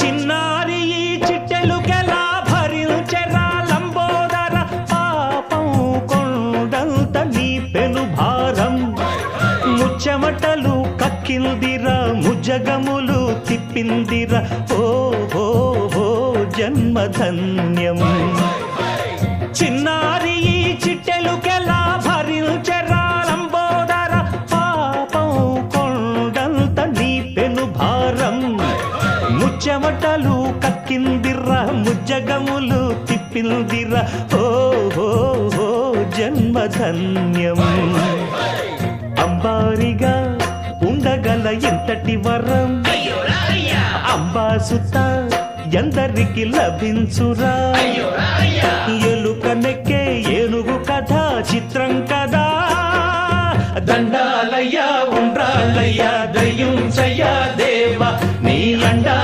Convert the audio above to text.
చిన్నారి ఈ చిట్టెలుకెలా భరించెరా లంబోదర పాపం కొండంత నీ పెను భారం ముచ్చెమటలు కక్కిందిరా ముజగములు తిప్పిందిరా ఓ జన్మధన్యం చిన్నారి ఈ చిట్టెలుకెలా భరించెరా లంబోదర పాపం కొండంత నీ పెను భారం ముచ్చెమటలు కక్కిందిరా ముజ్జగములు తిప్పిందిరా ఓ జన్మధన్యం అంబారిగా ఉండగల ఎంతటి వరం అంబాసుత ఎందరికి లభించురా ఎలుక నెక్కే ఏనుగు కథ చిత్రం కదా దండాలయ్యా ఉండ్రాలయ్యా దయ్యుంచయ్యా దేవ నీ అండా